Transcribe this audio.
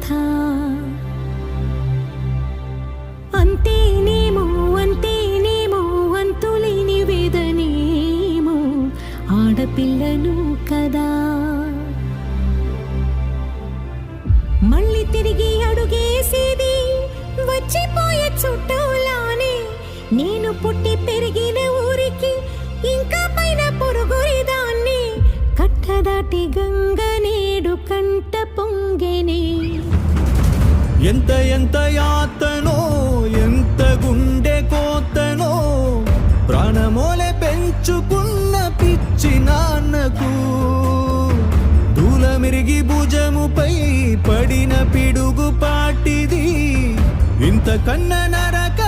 కథ. అంతేనేమో అంతేనేమో అంతులేని వేదనేమో ఆడపిల్లను కదా. మళ్ళీ తిరిగి అడుగేసేది వచ్చిపోయే చుట్టూలానే. నేను పుట్టి పెరిగిన ఊరికి ఇంకా పైన పొరుగురిదాన్ని. కట్టదాటి గంగ నేడు కంట పొంగెనే. ఎంత ఎంత యాతనో ఎంత గుండె కోతనో ప్రాణమోలే పెంచుకున్న పిచ్చి నాన్నకు. దూలమిరిగి భుజముపై పడిన పిడుగు పాటిది ఇంత కన్న నరక